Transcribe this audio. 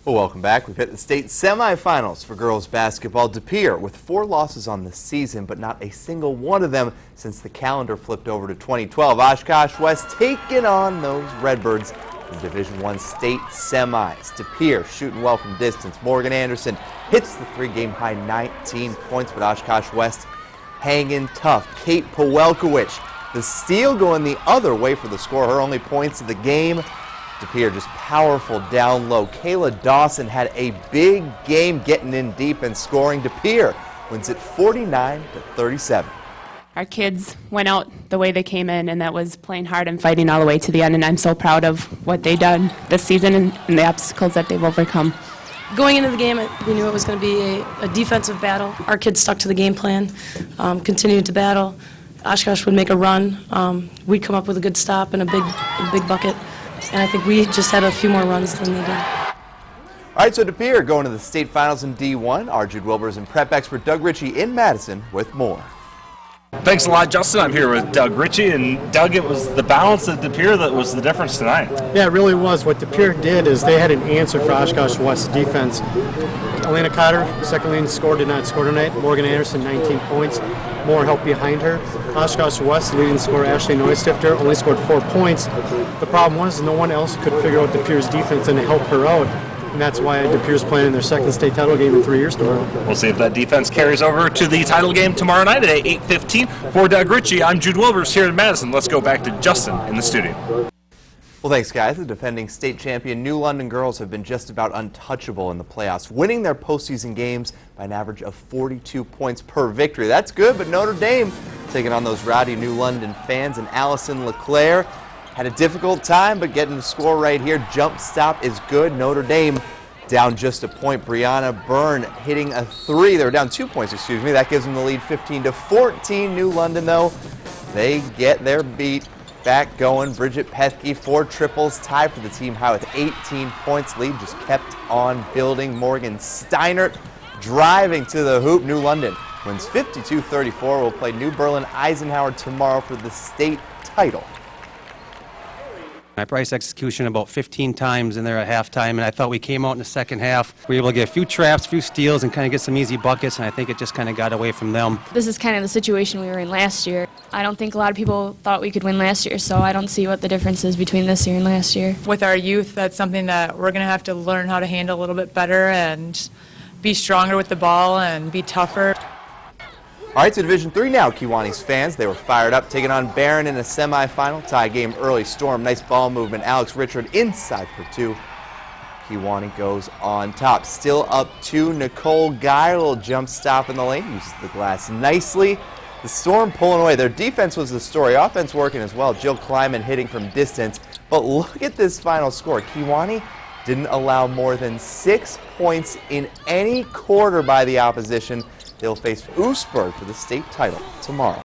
Well, welcome back. We've hit the state semifinals for girls basketball. De Pere with 4 losses on the season, but not a single one of them since the calendar flipped over to 2012. Oshkosh West taking on those Redbirds in Division I state semis. De Pere shooting well from distance. Morgan Anderson hits the 3-game high 19 points, but Oshkosh West hanging tough. Kate Pawelkiewicz, the steal going the other way for the score. Her only points of the game. De Pere just powerful down low. Kayla Dawson had a big game getting in deep and scoring. De Pere wins it 49-37. Our kids went out the way they came in, and that was playing hard and fighting all the way to the end, and I'm so proud of what they've done this season and the obstacles that they've overcome. Going into the game, we knew it was going to be a defensive battle. Our kids stuck to the game plan, continued to battle. Oshkosh would make a run. We'd come up with a good stop and a big bucket. And I think we just had a few more runs than they did. All right, so De Pere going to the state finals in D1. Our Jude Wilbers and prep expert Doug Ritchie in Madison with more. Thanks a lot, Justin. I'm here with Doug Ritchie, and Doug, it was the balance of De Pere that was the difference tonight. Yeah, it really was. What De Pere did is they had an answer for Oshkosh West's defense. Elena Cotter, second leading scorer, did not score tonight. Morgan Anderson, 19 points. More help behind her. Oshkosh West leading scorer Ashley Neustifter only scored 4 points. The problem was no one else could figure out De Pere's defense and help her out. And that's why De Pere's playing in their second state title game in 3 years tomorrow. We'll see if that defense carries over to the title game tomorrow night at 8:15. For Doug Ritchie, I'm Jude Wilbers here in Madison. Let's go back to Justin in the studio. Well, thanks, guys. The defending state champion New London girls have been just about untouchable in the playoffs, winning their postseason games by an average of 42 points per victory. That's good, but Notre Dame taking on those rowdy New London fans, and Allison LeClaire had a difficult time, but getting the score right here. Jump stop is good. Notre Dame down just a point. Brianna Byrne hitting a 3. They were down 2 points, excuse me. That gives them the lead 15-14. New London, though, they get their beat. Back going, Bridget Pethke, 4 triples, tied for the team high with 18 points. Lead just kept on building. Morgan Steinert driving to the hoop. New London wins 52-34. We'll play New Berlin Eisenhower tomorrow for the state title. I priced execution about 15 times in there at halftime, and I thought we came out in the second half. We were able to get a few traps, a few steals, and kind of get some easy buckets, and I think it just kind of got away from them. This is kind of the situation we were in last year. I don't think a lot of people thought we could win last year, so I don't see what the difference is between this year and last year. With our youth, that's something that we're going to have to learn how to handle a little bit better and be stronger with the ball and be tougher. All right, so Division III now. Kewaunee's fans, they were fired up, taking on Barron in a semifinal. Tie game early. Storm, nice ball movement. Alex Richard inside for 2. Kewaunee goes on top. Still up 2. Nicole Guy, a little jump stop in the lane. Uses the glass nicely. The Storm pulling away. Their defense was the story. Offense working as well. Jill Kleiman hitting from distance. But look at this final score. Kewaunee didn't allow more than 6 points in any quarter by the opposition. They'll face Oostburg for the state title tomorrow.